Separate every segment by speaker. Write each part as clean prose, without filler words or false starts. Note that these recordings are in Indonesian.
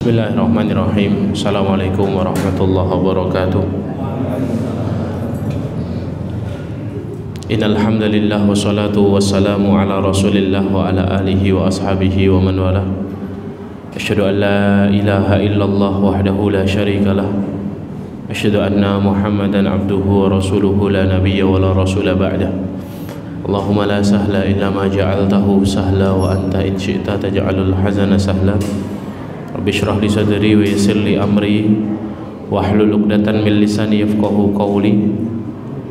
Speaker 1: Bismillahirrahmanirrahim. Assalamualaikum warahmatullahi wabarakatuh. Innal hamdalillah wassalatu wassalamu ala Rasulillah wa ala alihi wa ashabihi wa man wala. Asyhadu an la ilaha illallah wahdahu la syarika lah. Asyhadu anna Muhammadan abduhu wa rasuluhu la nabiyya wa la rasula ba'dah. Allahumma la sahla illa ma ja'altahu sahla wa anta in syi'ta taj'alul hazana sahla. Rabbi shrah li sadri wa yassir li amri wahlul 'uqdatam min lisani yafqahu qawli.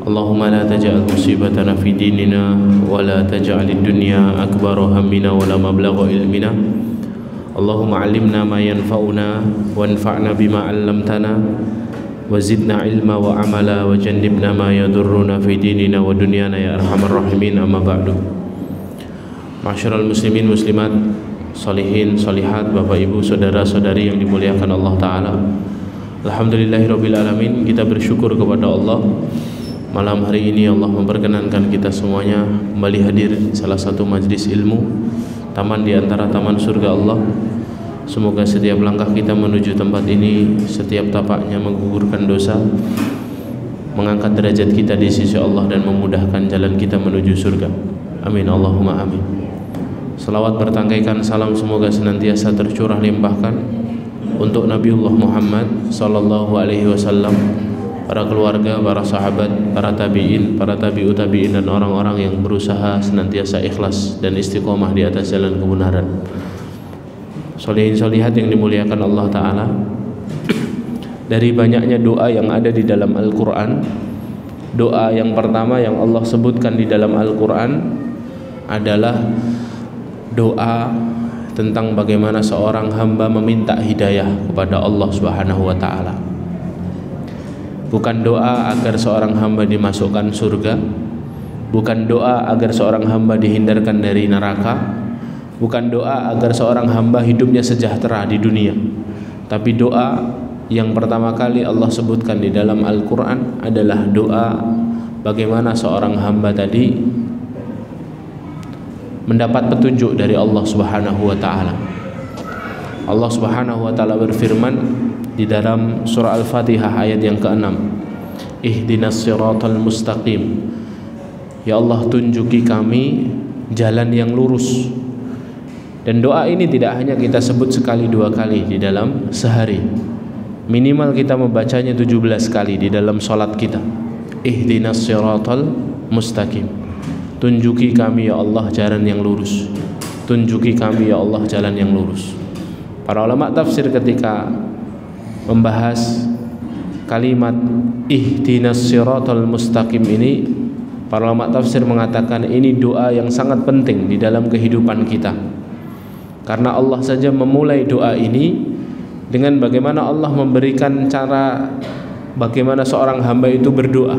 Speaker 1: Allahumma la taj'al musibatana fi dinina wa la taj'alid dunya akbara hammina wa la mablagha ilmina. Allahumma 'allimna ma yanfa'una wanfa'na bima 'allamtana wa zidna ilma wa amala wa jannibna ma yadurruna fi dinina wa dunyana ya arhamar rahimin. Amma ba'du. Ma'asyiral muslimin muslimat, sholihin, sholihat, bapak ibu, saudara saudari yang dimuliakan Allah Ta'ala. Alhamdulillahirabbil alamin. Kita bersyukur kepada Allah, malam hari ini Allah memperkenankan kita semuanya kembali hadir salah satu majlis ilmu, taman di antara taman surga Allah. Semoga setiap langkah kita menuju tempat ini, setiap tapaknya menggugurkan dosa, mengangkat derajat kita di sisi Allah dan memudahkan jalan kita menuju surga. Amin Allahumma amin. Salawat bertangkaikan salam semoga senantiasa tercurah limpahkan untuk Nabiullah Muhammad sallallahu alaihi wasallam, para keluarga, para sahabat, para tabi'in, para tabi'ut tabi'in, dan orang-orang yang berusaha senantiasa ikhlas dan istiqomah di atas jalan kebenaran. Sholihin sholihat yang dimuliakan Allah Ta'ala, dari banyaknya doa yang ada di dalam Al-Quran, doa yang pertama yang Allah sebutkan di dalam Al-Quran adalah doa tentang bagaimana seorang hamba meminta hidayah kepada Allah Subhanahu wa Ta'ala. Bukan doa agar seorang hamba dimasukkan surga, bukan doa agar seorang hamba dihindarkan dari neraka, bukan doa agar seorang hamba hidupnya sejahtera di dunia. Tapi doa yang pertama kali Allah sebutkan di dalam Al-Quran adalah doa bagaimana seorang hamba tadi mendapat petunjuk dari Allah Subhanahu wa Ta'ala. Allah Subhanahu wa Ta'ala berfirman di dalam surah Al-Fatihah ayat yang ke-6, ihdinas siratal mustaqim. Ya Allah, tunjuki kami jalan yang lurus. Dan doa ini tidak hanya kita sebut sekali dua kali di dalam sehari, minimal kita membacanya 17 kali di dalam sholat kita. Ihdinas siratal mustaqim, tunjuki kami ya Allah jalan yang lurus, tunjuki kami ya Allah jalan yang lurus. Para ulama tafsir ketika membahas kalimat ihdinas siratal mustaqim ini, para ulama tafsir mengatakan ini doa yang sangat penting di dalam kehidupan kita, karena Allah saja memulai doa ini dengan bagaimana Allah memberikan cara bagaimana seorang hamba itu berdoa.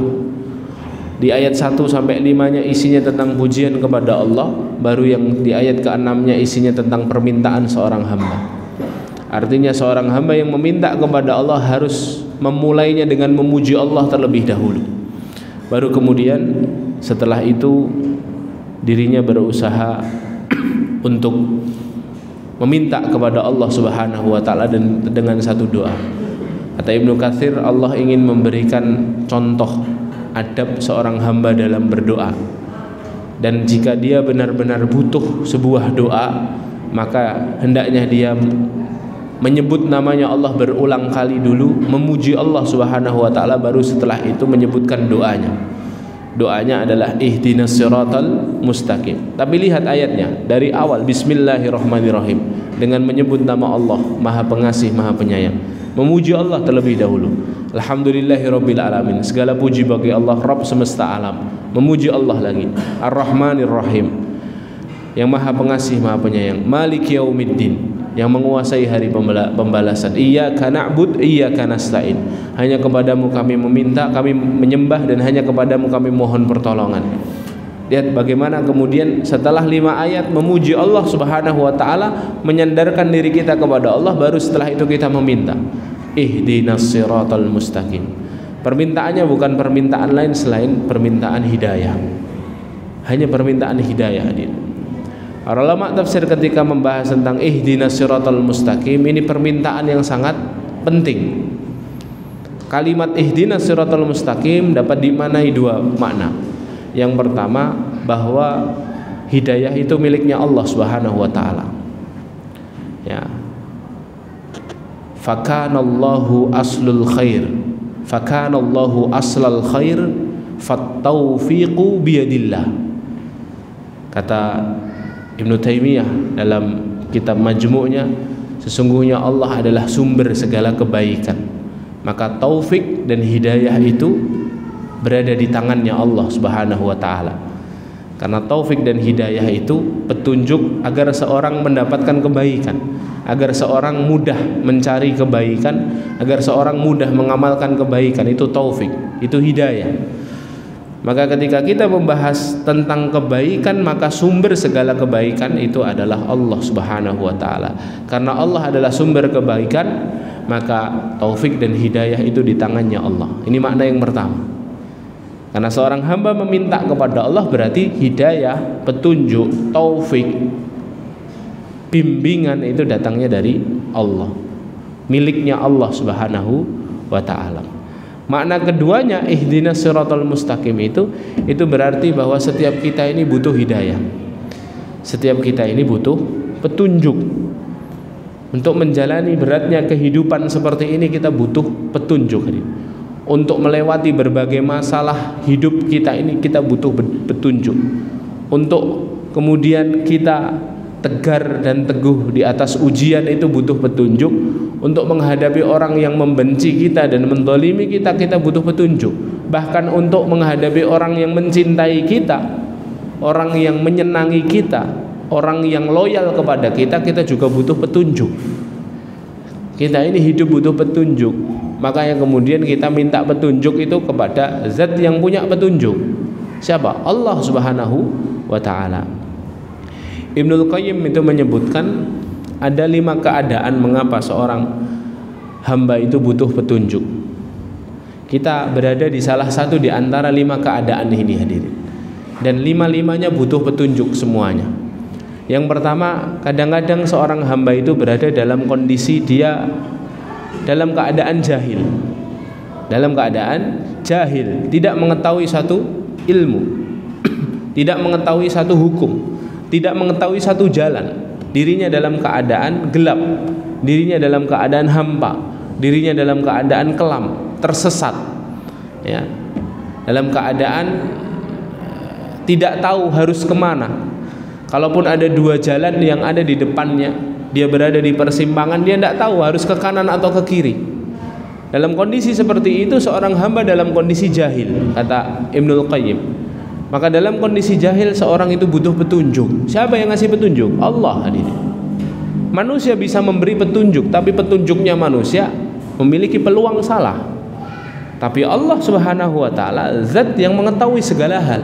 Speaker 1: Di ayat 1 sampai 5-nya isinya tentang pujian kepada Allah, baru yang di ayat ke-6-nya isinya tentang permintaan seorang hamba. Artinya seorang hamba yang meminta kepada Allah harus memulainya dengan memuji Allah terlebih dahulu. Baru kemudian setelah itu dirinya berusaha untuk meminta kepada Allah Subhanahu wa Ta'ala dan dengan satu doa. Kata Ibnu Katsir, Allah ingin memberikan contoh adab seorang hamba dalam berdoa, dan jika dia benar-benar butuh sebuah doa, maka hendaknya dia menyebut namanya Allah berulang kali dulu, memuji Allah Subhanahu wa Ta'ala, baru setelah itu menyebutkan doanya. Doanya adalah ihdinas siratal mustaqim. Tapi lihat ayatnya dari awal, bismillahirrahmanirrahim, dengan menyebut nama Allah Maha Pengasih Maha Penyayang, memuji Allah terlebih dahulu. Alhamdulillahirabbil alamin, segala puji bagi Allah Rabb semesta alam. Memuji Allah lagi, Ar-Rahmanir Rahim, yang Maha Pengasih Maha Penyayang. Maliki yaumiddin, yang menguasai hari pembalasan. Iyyaka na'bud iyyaka nasta'in, hanya kepadamu kami meminta, kami menyembah, dan hanya kepadamu kami mohon pertolongan. Lihat bagaimana kemudian setelah 5 ayat memuji Allah Subhanahu wa Ta'ala, menyandarkan diri kita kepada Allah, baru setelah itu kita meminta ihdinas siratal mustaqim. Permintaannya bukan permintaan lain selain permintaan hidayah, hanya permintaan hidayah. Para ulama tafsir ketika membahas tentang ihdinas siratal mustaqim, ini permintaan yang sangat penting. Kalimat ihdinas siratal mustaqim dapat dimaknai dua makna. Yang pertama, bahwa hidayah itu miliknya Allah Subhanahu wa taala. Ya. Fakanallahu aslul khair. Fakanallahu aslal khair fattaufiqu biyadillah. Kata Ibnu Taimiyah dalam kitab Majmu'nya, sesungguhnya Allah adalah sumber segala kebaikan. Maka taufik dan hidayah itu berada di tangannya Allah Subhanahu wa taala. Karena taufik dan hidayah itu petunjuk agar seorang mendapatkan kebaikan, agar seorang mudah mencari kebaikan, agar seorang mudah mengamalkan kebaikan. Itu taufik, itu hidayah. Maka ketika kita membahas tentang kebaikan, maka sumber segala kebaikan itu adalah Allah Subhanahu wa taala. Karena Allah adalah sumber kebaikan, maka taufik dan hidayah itu di tangannya Allah. Ini makna yang pertama. Karena seorang hamba meminta kepada Allah berarti hidayah, petunjuk, taufik, bimbingan itu datangnya dari Allah, miliknya Allah Subhanahu wa ta'ala. Makna keduanya ihdinas siratal mustaqim itu berarti bahwa setiap kita ini butuh hidayah. Setiap kita ini butuh petunjuk. Untuk menjalani beratnya kehidupan seperti ini kita butuh petunjuk. Untuk melewati berbagai masalah hidup kita ini kita butuh petunjuk. Untuk kemudian kita tegar dan teguh di atas ujian itu butuh petunjuk. Untuk menghadapi orang yang membenci kita dan mendolimi kita, kita butuh petunjuk. Bahkan untuk menghadapi orang yang mencintai kita, orang yang menyenangi kita, orang yang loyal kepada kita, kita juga butuh petunjuk. Kita ini hidup butuh petunjuk. Makanya kemudian kita minta petunjuk itu kepada zat yang punya petunjuk. Siapa? Allah Subhanahu wa ta'ala. Ibnul Qayyim itu menyebutkan ada 5 keadaan mengapa seorang hamba itu butuh petunjuk. Kita berada di salah satu di antara 5 keadaan ini, hadirin. Dan 5-5-nya butuh petunjuk semuanya. Yang pertama, kadang-kadang seorang hamba itu berada dalam kondisi dia dalam keadaan jahil. Dalam keadaan jahil, tidak mengetahui satu ilmu, tidak mengetahui satu hukum, tidak mengetahui satu jalan. Dirinya dalam keadaan gelap, dirinya dalam keadaan hampa, dirinya dalam keadaan kelam, tersesat, ya, dalam keadaan tidak tahu harus kemana. Kalaupun ada 2 jalan yang ada di depannya, dia berada di persimpangan, dia tidak tahu harus ke kanan atau ke kiri. Dalam kondisi seperti itu seorang hamba dalam kondisi jahil, kata Ibnul Qayyim. Maka dalam kondisi jahil seorang itu butuh petunjuk. Siapa yang ngasih petunjuk? Allah. Manusia bisa memberi petunjuk, tapi petunjuknya manusia memiliki peluang salah. Tapi Allah Subhanahu wa ta'ala zat yang mengetahui segala hal.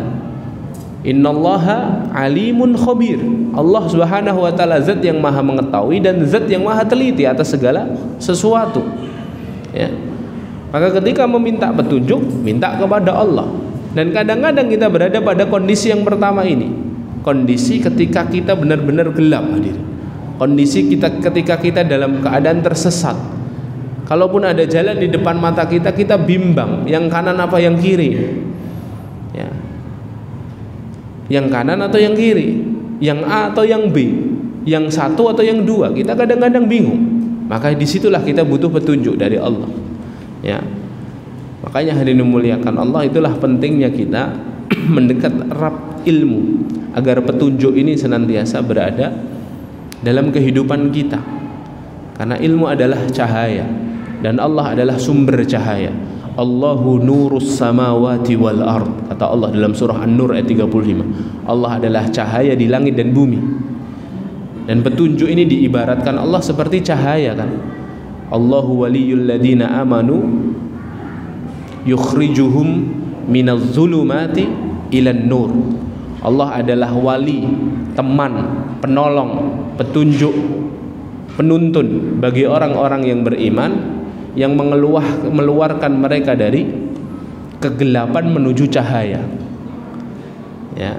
Speaker 1: Innallaha alimun khabir. Allah Subhanahu wa ta'ala zat yang maha mengetahui dan zat yang maha teliti atas segala sesuatu, ya. Maka ketika meminta petunjuk, minta kepada Allah. Dan kadang-kadang kita berada pada kondisi yang pertama ini, kondisi ketika kita benar-benar gelap, hadir. Kondisi kita ketika kita dalam keadaan tersesat. Kalaupun ada jalan di depan mata kita, kita bimbang, yang kanan apa yang kiri, ya. Yang kanan atau yang kiri, yang A atau yang B, yang satu atau yang 2, kita kadang-kadang bingung. Maka disitulah kita butuh petunjuk dari Allah, ya. Makanya hadirin memuliakan Allah, itulah pentingnya kita mendekat erat ilmu agar petunjuk ini senantiasa berada dalam kehidupan kita. Karena ilmu adalah cahaya dan Allah adalah sumber cahaya. Allahu nurus samawati wal ard, kata Allah dalam surah An-Nur ayat 35. Allah adalah cahaya di langit dan bumi. Dan petunjuk ini diibaratkan Allah seperti cahaya, kan. Allahu waliyul ladina amanu yukhrijuhum minaz zulumati ilan nur. Allah adalah wali, teman, penolong, petunjuk, penuntun bagi orang-orang yang beriman, yang mengeluarkan mereka dari kegelapan menuju cahaya, ya.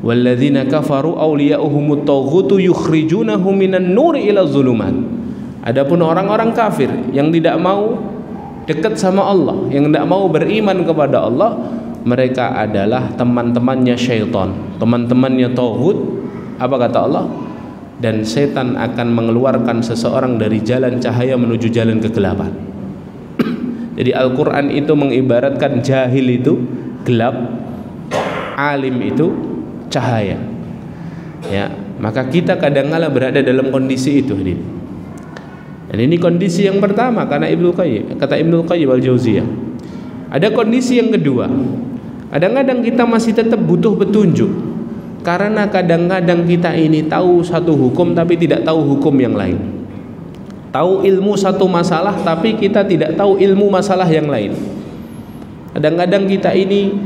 Speaker 1: walladzina kafaru awliya'uhumut taghutu yukhrijunahum minan nuri ila zulumat. Adapun orang-orang kafir yang tidak mau dekat sama Allah, yang tidak mau beriman kepada Allah, mereka adalah teman-temannya syaitan, teman-temannya taghut. Apa kata Allah? Dan setan akan mengeluarkan seseorang dari jalan cahaya menuju jalan kegelapan. Jadi Al-Quran itu mengibaratkan jahil itu gelap, alim itu cahaya. Ya, maka kita kadang-kala berada dalam kondisi itu. Dan ini kondisi yang pertama kata Ibnu Qayyim al-Jauziyah. Ada kondisi yang kedua. Kadang-kadang kita masih tetap butuh petunjuk. Karena kadang-kadang kita ini tahu satu hukum tapi tidak tahu hukum yang lain. Tahu ilmu satu masalah tapi kita tidak tahu ilmu masalah yang lain. Kadang-kadang kita ini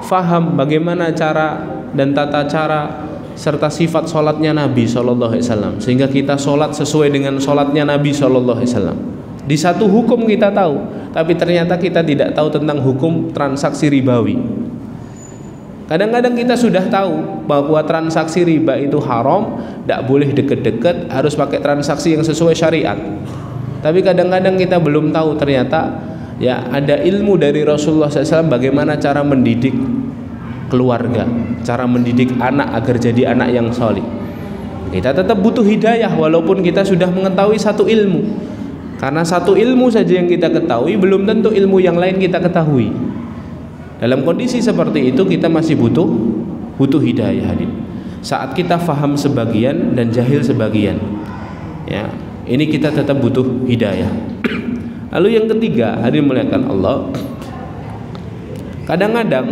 Speaker 1: faham bagaimana cara dan tata cara serta sifat sholatnya Nabi SAW, sehingga kita sholat sesuai dengan sholatnya Nabi SAW. Di satu hukum kita tahu, tapi ternyata kita tidak tahu tentang hukum transaksi ribawi. Kadang-kadang kita sudah tahu bahwa transaksi riba itu haram, tidak boleh deket-deket, harus pakai transaksi yang sesuai syariat. Tapi kadang-kadang kita belum tahu ternyata ya ada ilmu dari Rasulullah SAW bagaimana cara mendidik keluarga, cara mendidik anak agar jadi anak yang soleh. Kita tetap butuh hidayah walaupun kita sudah mengetahui satu ilmu. Karena satu ilmu saja yang kita ketahui belum tentu ilmu yang lain kita ketahui. Dalam kondisi seperti itu kita masih butuh hidayah. Saat kita faham sebagian dan jahil sebagian, ya, ini kita tetap butuh hidayah. Lalu yang ketiga, hadirin muliakan Allah, kadang-kadang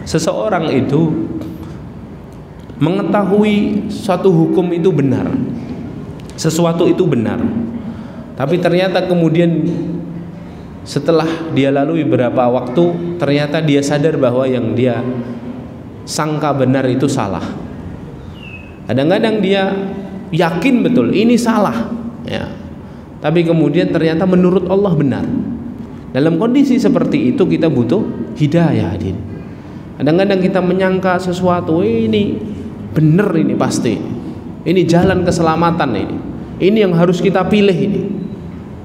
Speaker 1: seseorang itu mengetahui suatu hukum itu benar, sesuatu itu benar, tapi ternyata kemudian setelah dia lalui beberapa waktu, ternyata dia sadar bahwa yang dia sangka benar itu salah. Kadang-kadang dia yakin betul ini salah, ya, tapi kemudian ternyata menurut Allah benar. Dalam kondisi seperti itu kita butuh hidayah. Kadang-kadang kita menyangka sesuatu ini benar, ini pasti, ini jalan keselamatan, ini yang harus kita pilih ini.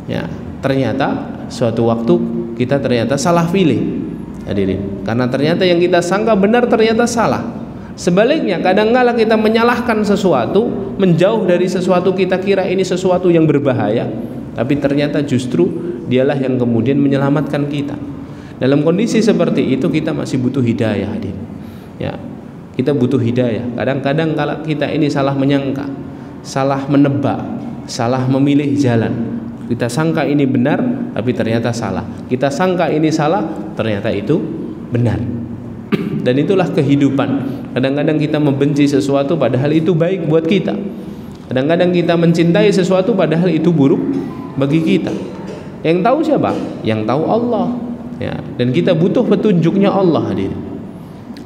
Speaker 1: Ya, ternyata suatu waktu kita ternyata salah pilih, hadirin. Karena ternyata yang kita sangka benar ternyata salah. Sebaliknya, kadang-kala kita menyalahkan sesuatu, menjauh dari sesuatu kita kira ini sesuatu yang berbahaya, tapi ternyata justru dialah yang kemudian menyelamatkan kita. Dalam kondisi seperti itu kita masih butuh hidayah, hadirin. Ya, kita butuh hidayah. Kadang-kadang kalau kita ini salah menyangka, salah menebak, salah memilih jalan. Kita sangka ini benar, tapi ternyata salah. Kita sangka ini salah, ternyata itu benar. Dan itulah kehidupan. Kadang-kadang kita membenci sesuatu padahal itu baik buat kita. Kadang-kadang kita mencintai sesuatu padahal itu buruk bagi kita. Yang tahu siapa? Yang tahu Allah. Ya, dan kita butuh petunjuknya Allah, hadirin.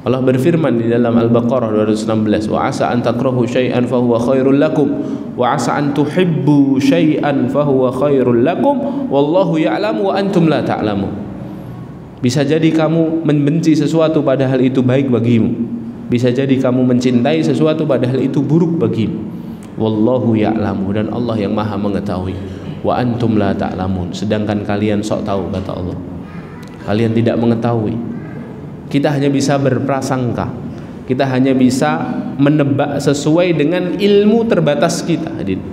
Speaker 1: Allah berfirman di dalam Al-Baqarah 216, wa asa an takrahu syai'an fa huwa khairul lakum wa asa an tuhibbu syai'an fa huwa khairul lakum wallahu ya'lamu wa antum la ta'lamun. Bisa jadi kamu membenci sesuatu padahal itu baik bagimu. Bisa jadi kamu mencintai sesuatu padahal itu buruk bagimu. Wallahu ya'lamu, dan Allah yang Maha mengetahui. Wa antum la ta'lamun, sedangkan kalian sok tahu, kata Allah. Kalian tidak mengetahui. Kita hanya bisa berprasangka, kita hanya bisa menebak sesuai dengan ilmu terbatas kita, hadirin.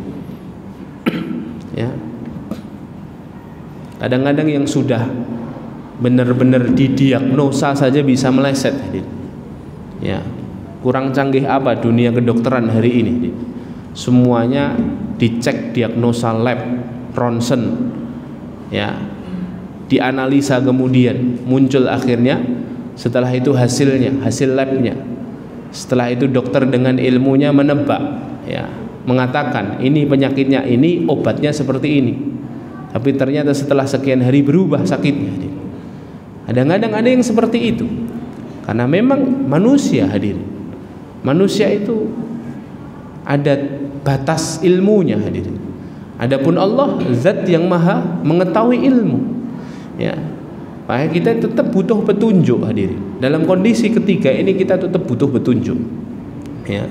Speaker 1: Ya. Kadang-kadang yang sudah benar-benar didiagnosa saja bisa meleset, hadirin. Ya. Kurang canggih apa dunia kedokteran hari ini, hadirin. Semuanya dicek diagnosa lab ronsen, ya, dianalisa, kemudian muncul akhirnya setelah itu hasilnya, hasil labnya. Setelah itu dokter dengan ilmunya menebak, ya, mengatakan ini penyakitnya ini, obatnya seperti ini. Tapi ternyata setelah sekian hari berubah sakitnya. Kadang-kadang ada yang seperti itu. Karena memang manusia, hadirin. Manusia itu ada batas ilmunya, hadirin. Adapun Allah zat yang maha mengetahui ilmu. Ya. Makanya kita tetap butuh petunjuk, hadirin. Dalam kondisi ketiga ini kita tetap butuh petunjuk. Ya.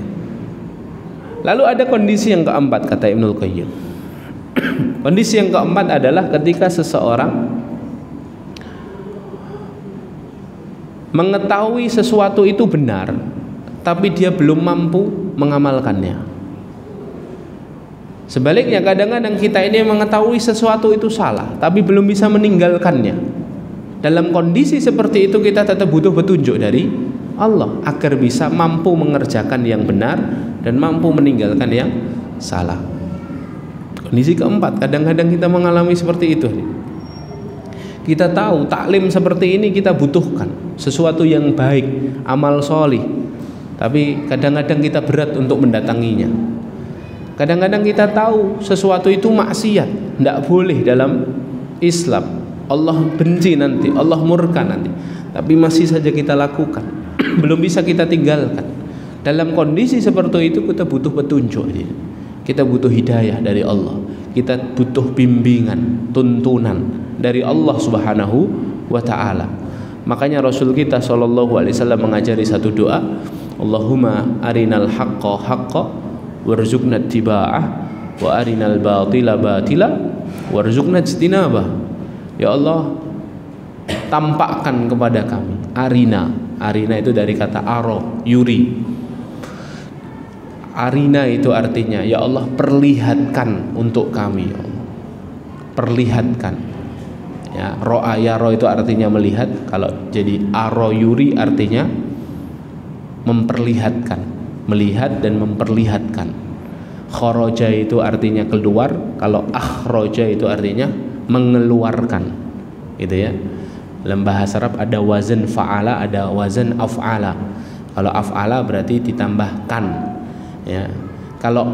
Speaker 1: Lalu ada kondisi yang keempat, kata Ibnul Qayyim. Kondisi yang keempat adalah ketika seseorang mengetahui sesuatu itu benar, tapi dia belum mampu mengamalkannya. Sebaliknya, kadang-kadang kita ini mengetahui sesuatu itu salah, tapi belum bisa meninggalkannya. Dalam kondisi seperti itu kita tetap butuh petunjuk dari Allah agar bisa mampu mengerjakan yang benar dan mampu meninggalkan yang salah. Kondisi keempat, kadang-kadang kita mengalami seperti itu. Kita tahu taklim seperti ini kita butuhkan sesuatu yang baik, amal solih, tapi kadang-kadang kita berat untuk mendatanginya. Kadang-kadang kita tahu sesuatu itu maksiat, tidak boleh dalam Islam, Allah benci nanti, Allah murka nanti, tapi masih saja kita lakukan, belum bisa kita tinggalkan. Dalam kondisi seperti itu kita butuh petunjuk, kita butuh hidayah dari Allah, kita butuh bimbingan, tuntunan dari Allah Subhanahu wa ta'ala. Makanya Rasul kita SAW mengajari satu doa, Allahumma arinal haqqa haqqa warzuqna ittiba'ah wa arinal batila batila warzuqna ijtinabah. Ya Allah, tampakkan kepada kami arina. Arina itu dari kata aro, yuri. Arina itu artinya, ya Allah, perlihatkan untuk kami, ya Allah. Perlihatkan. Ya, ro'a yaro itu artinya melihat. Kalau jadi aro yuri artinya memperlihatkan, melihat dan memperlihatkan. Kharaja itu artinya keluar. Kalau akhraja itu artinya mengeluarkan, gitu ya. Dalam bahasa Arab ada wazan fa'ala, ada wazan af'ala. Kalau af'ala berarti ditambahkan, ya. Kalau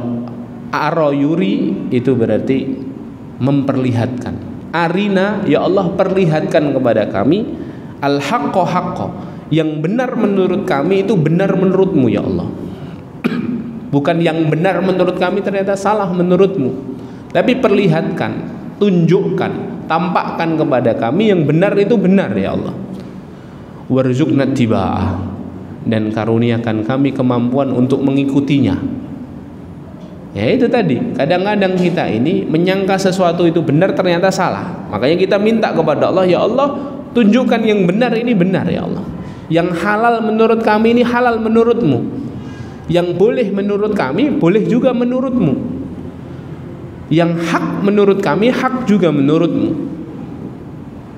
Speaker 1: aroyuri itu berarti memperlihatkan. Arina, ya Allah, perlihatkan kepada kami al-haqqo haqqo, yang benar menurut kami itu benar menurutmu, ya Allah. Bukan yang benar menurut kami ternyata salah menurutmu, tapi perlihatkan, tunjukkan, tampakkan kepada kami yang benar itu benar, ya Allah. Warzuqna tiba'ah, dan karuniakan kami kemampuan untuk mengikutinya. Ya itu tadi, kadang-kadang kita ini menyangka sesuatu itu benar ternyata salah. Makanya kita minta kepada Allah, ya Allah, tunjukkan yang benar ini benar, ya Allah. Yang halal menurut kami ini halal menurutmu. Yang boleh menurut kami boleh juga menurutmu. Yang hak menurut kami hak juga menurutmu.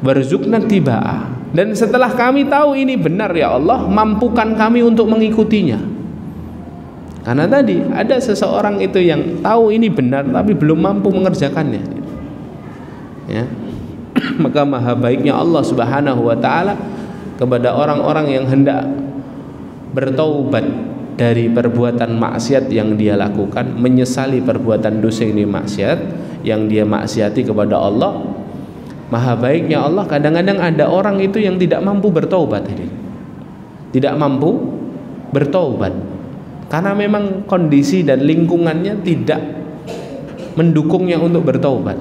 Speaker 1: Warzuqna tiba'ah, dan setelah kami tahu ini benar, ya Allah, mampukan kami untuk mengikutinya. Karena tadi ada seseorang itu yang tahu ini benar tapi belum mampu mengerjakannya, ya. Maka maha baiknya Allah Subhanahu wa ta'ala kepada orang-orang yang hendak bertaubat dari perbuatan maksiat yang dia lakukan, menyesali perbuatan dosa ini maksiat yang dia maksiati kepada Allah. Maha baiknya Allah, kadang-kadang ada orang itu yang tidak mampu bertaubat, tidak mampu bertaubat karena memang kondisi dan lingkungannya tidak mendukungnya untuk bertaubat.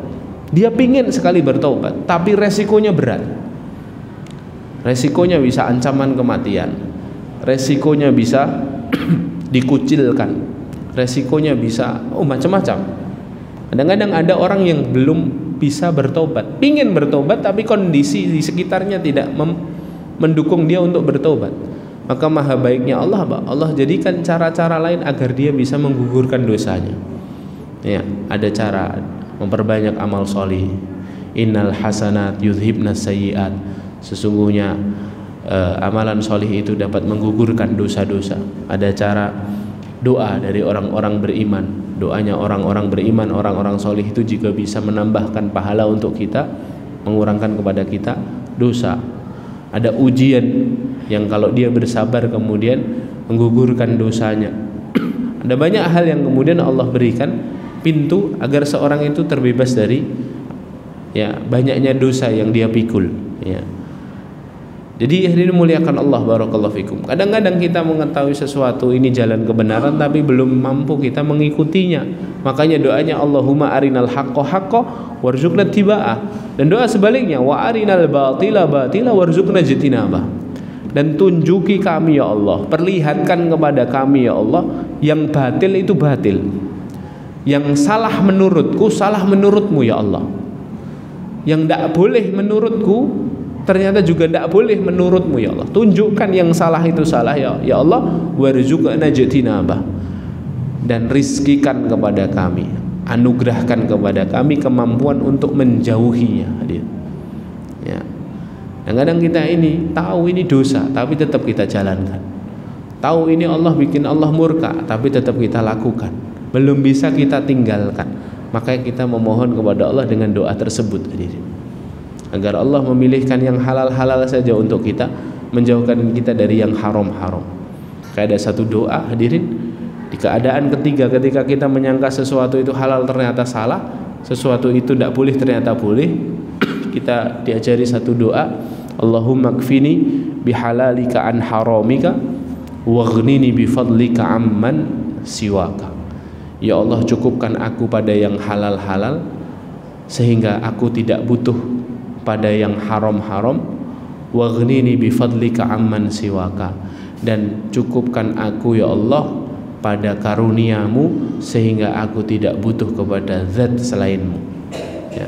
Speaker 1: Dia pingin sekali bertaubat, tapi resikonya berat. Resikonya bisa ancaman kematian, resikonya bisa dikucilkan, resikonya bisa macam-macam. Kadang-kadang ada orang yang belum bisa bertobat, pingin bertobat tapi kondisi di sekitarnya tidak mendukung dia untuk bertobat. Maka maha baiknya Allah, Allah jadikan cara-cara lain agar dia bisa menggugurkan dosanya. Ya, ada cara memperbanyak amal solih. Innal hasanat yudhibna sayyiat. Sesungguhnya amalan solih itu dapat menggugurkan dosa-dosa. Ada cara doa dari orang-orang beriman. Doanya orang-orang beriman, orang-orang solih itu juga bisa menambahkan pahala untuk kita, mengurangkan kepada kita dosa. Ada ujian yang kalau dia bersabar kemudian menggugurkan dosanya. Ada banyak hal yang kemudian Allah berikan pintu agar seorang itu terbebas dari banyaknya dosa yang dia pikul, ya. Jadi hadirin muliakan Allah, barakallahu fikum. Kadang-kadang kita mengetahui sesuatu ini jalan kebenaran tapi belum mampu kita mengikutinya. Makanya doanya Allahumma arinal haqqo haqqo warzuqna tiba'ah. Dan doa sebaliknya wa arinal batila batila warzuqna jitinabah. Dan tunjuki kami ya Allah, perlihatkan kepada kami ya Allah yang batil itu batil, yang salah menurutku salah menurutmu ya Allah, yang tidak boleh menurutku ternyata juga tidak boleh menurutmu ya Allah. Tunjukkan yang salah itu salah ya Allah, warzuqna jitinabah. Dan rizkikan kepada kami, anugerahkan kepada kami kemampuan untuk menjauhinya. Ya. Kadang-kadang kita ini tahu ini dosa tapi tetap kita jalankan, tahu ini Allah bikin Allah murka tapi tetap kita lakukan, belum bisa kita tinggalkan. Makanya kita memohon kepada Allah dengan doa tersebut, agar Allah memilihkan yang halal-halal saja untuk kita, menjauhkan kita dari yang haram-haram. Kayak ada satu doa hadirin, di keadaan ketiga, ketika kita menyangka sesuatu itu halal ternyata salah, sesuatu itu tidak boleh ternyata boleh, kita diajari satu doa, Allahumma kfini bihalalika an haramika waghnini bifadlika amman siwaka. Ya Allah, cukupkan aku pada yang halal-halal sehingga aku tidak butuh pada yang haram-haram, waghnini bifadlika amman siwaka, dan cukupkan aku ya Allah pada karuniamu sehingga aku tidak butuh kepada zat selainmu. Ya.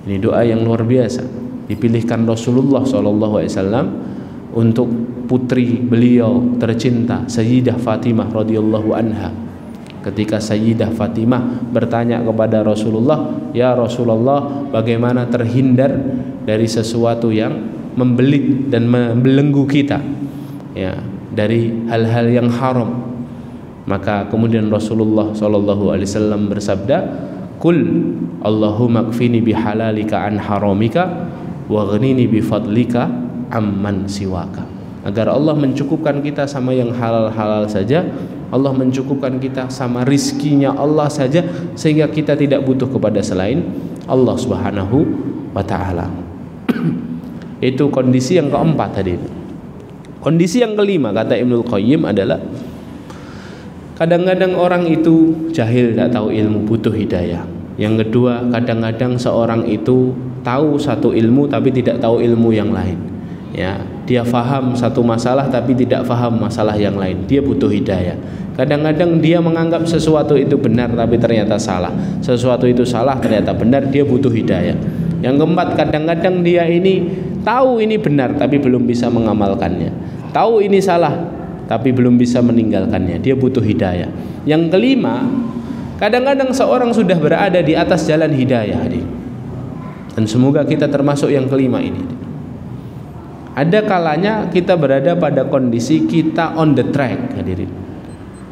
Speaker 1: Ini doa yang luar biasa, dipilihkan Rasulullah SAW untuk putri beliau tercinta Sayyidah Fatimah radhiyallahu anha. Ketika Sayyidah Fatimah bertanya kepada Rasulullah, ya Rasulullah, bagaimana terhindar dari sesuatu yang membelit dan membelenggu kita, ya, dari hal-hal yang haram. Maka kemudian Rasulullah SAW bersabda, Kul Allahumma kfini bihalalika an haramika waghnini bifadlika amman siwaka. Agar Allah mencukupkan kita sama yang halal-halal saja, Allah mencukupkan kita sama rizkinya Allah saja, sehingga kita tidak butuh kepada selain Allah Subhanahu wa ta'ala. Itu kondisi yang keempat tadi. Kondisi yang kelima kata Ibnul Qayyim adalah kadang-kadang orang itu jahil, tidak tahu ilmu, butuh hidayah. Yang kedua, kadang-kadang seorang itu tahu satu ilmu tapi tidak tahu ilmu yang lain. Ya, dia faham satu masalah tapi tidak faham masalah yang lain. Dia butuh hidayah. Kadang-kadang dia menganggap sesuatu itu benar tapi ternyata salah. Sesuatu itu salah ternyata benar, dia butuh hidayah. Yang keempat, kadang-kadang dia ini tahu ini benar tapi belum bisa mengamalkannya. Tahu ini salah tapi belum bisa meninggalkannya, dia butuh hidayah. Yang kelima, kadang-kadang seorang sudah berada di atas jalan hidayah, dan semoga kita termasuk yang kelima ini. Ada kalanya kita berada pada kondisi kita on the track, hadirin,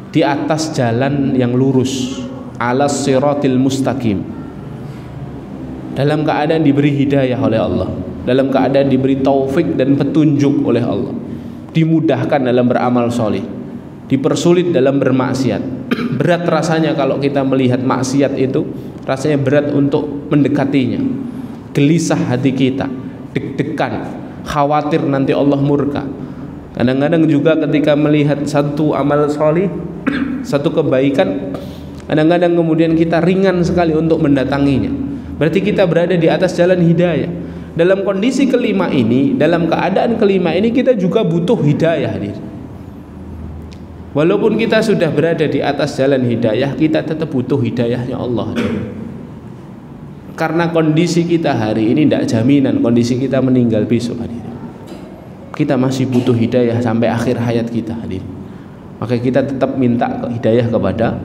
Speaker 1: di atas jalan yang lurus, alas siratil mustaqim, dalam keadaan diberi hidayah oleh Allah, dalam keadaan diberi taufik dan petunjuk oleh Allah, dimudahkan dalam beramal soleh, dipersulit dalam bermaksiat. Berat rasanya kalau kita melihat maksiat itu, rasanya berat untuk mendekatinya. Gelisah hati kita, deg-degan, khawatir nanti Allah murka. Kadang-kadang juga ketika melihat satu amal soleh, satu kebaikan, kadang-kadang kemudian kita ringan sekali untuk mendatanginya. Berarti kita berada di atas jalan hidayah. Dalam kondisi kelima ini, dalam keadaan kelima ini, kita juga butuh hidayah, hadir. Walaupun kita sudah berada di atas jalan hidayah, kita tetap butuh hidayahnya Allah, hadir. Karena kondisi kita hari ini tidak jaminan kondisi kita meninggal besok, hadir. Kita masih butuh hidayah sampai akhir hayat kita, hadir. Maka kita tetap minta hidayah kepada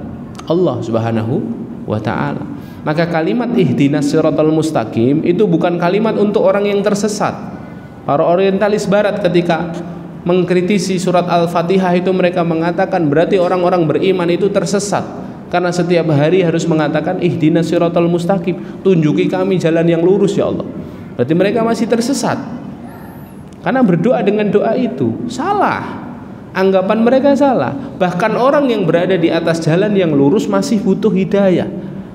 Speaker 1: Allah Subhanahu wa ta'ala. Maka kalimat ihdinas siratal mustaqim itu bukan kalimat untuk orang yang tersesat. Para orientalis barat ketika mengkritisi surat Al-Fatihah itu mereka mengatakan berarti orang-orang beriman itu tersesat, karena setiap hari harus mengatakan ihdinas siratal mustaqim, tunjuki kami jalan yang lurus ya Allah. Berarti mereka masih tersesat. Karena berdoa dengan doa itu salah. Anggapan mereka salah. Bahkan orang yang berada di atas jalan yang lurus masih butuh hidayah,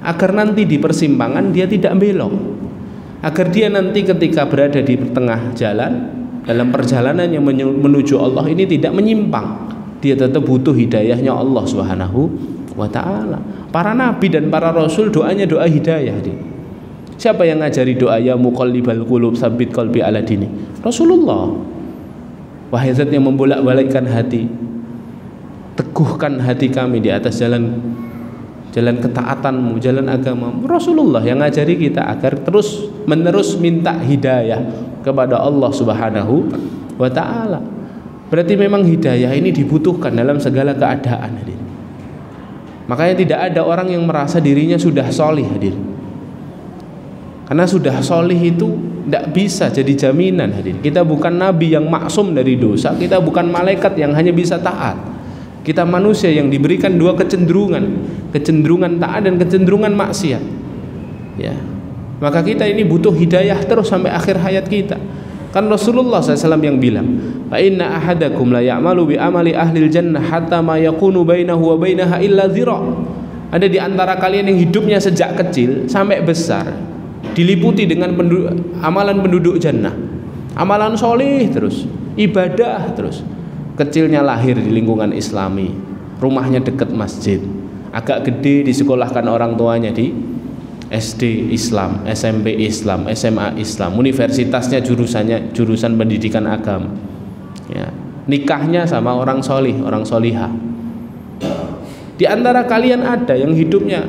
Speaker 1: agar nanti di persimpangan dia tidak belok, agar dia nanti ketika berada di tengah jalan dalam perjalanan yang menuju Allah ini tidak menyimpang. Dia tetap butuh hidayahnya Allah Subhanahu wa ta'ala. Para nabi dan para rasul doanya doa hidayah. Siapa yang ngajari doa ya muqallibal qulub tsabbit qalbi ala dini? Rasulullah. Wahai zat yang membolak-balikkan hati, teguhkan hati kami di atas jalan ketaatanmu, jalan agamamu. Rasulullah yang ngajari kita agar terus menerus minta hidayah kepada Allah Subhanahu wa ta'ala. Berarti memang hidayah ini dibutuhkan dalam segala keadaan, hadir. Makanya tidak ada orang yang merasa dirinya sudah solih, hadir. Karena sudah solih itu tidak bisa jadi jaminan, hadir. Kita bukan nabi yang maksum dari dosa, kita bukan malaikat yang hanya bisa taat. Kita manusia yang diberikan dua kecenderungan taat dan kecenderungan maksiat. Ya, maka kita ini butuh hidayah terus sampai akhir hayat kita. Kan Rasulullah SAW yang bilang, fa inna ahadakum la ya'malu bi amali ahlil jannah hatta ma yakunu bainahu wa bainaha illa dhira'. Ada di antara kalian yang hidupnya sejak kecil sampai besar diliputi dengan amalan penduduk jannah, amalan solih terus, ibadah terus. Kecilnya lahir di lingkungan Islami, rumahnya dekat masjid, agak gede disekolahkan orang tuanya di SD Islam, SMP Islam, SMA Islam, universitasnya jurusan pendidikan agama. Ya, nikahnya sama orang solih, orang solihah. Di antara kalian ada yang hidupnya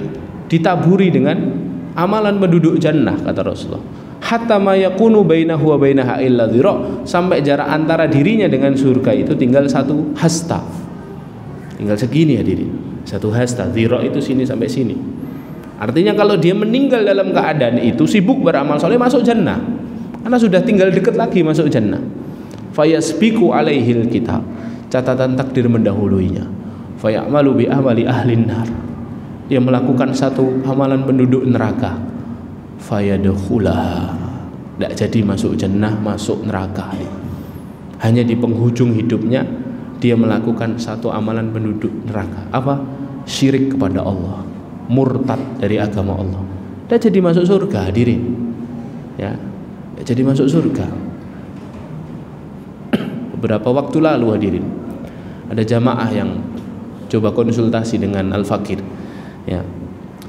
Speaker 1: ditaburi dengan amalan penduduk jannah, kata Rasulullah. Hatta ma yakunu bainahu wa bainaha illa dhira', sampai jarak antara dirinya dengan surga itu tinggal satu hasta. Tinggal segini ya diri. Satu hasta, dhira' itu sini sampai sini. Artinya kalau dia meninggal dalam keadaan itu sibuk beramal soleh, masuk jannah. Karena sudah tinggal dekat lagi masuk jannah. Fayasbiqu alaihil kitab, catatan takdir mendahuluinya. Fayamalu bi amali ahlin nar, dia melakukan satu amalan penduduk neraka. Fayadkhulaha, tidak jadi masuk jannah, masuk neraka. Hanya di penghujung hidupnya dia melakukan satu amalan penduduk neraka. Apa? Syirik kepada Allah, murtad dari agama Allah. Dia jadi masuk surga, hadirin. Ya, dia jadi masuk surga. Beberapa waktu lalu, hadirin, ada jamaah yang coba konsultasi dengan Al-Fakir. Ya,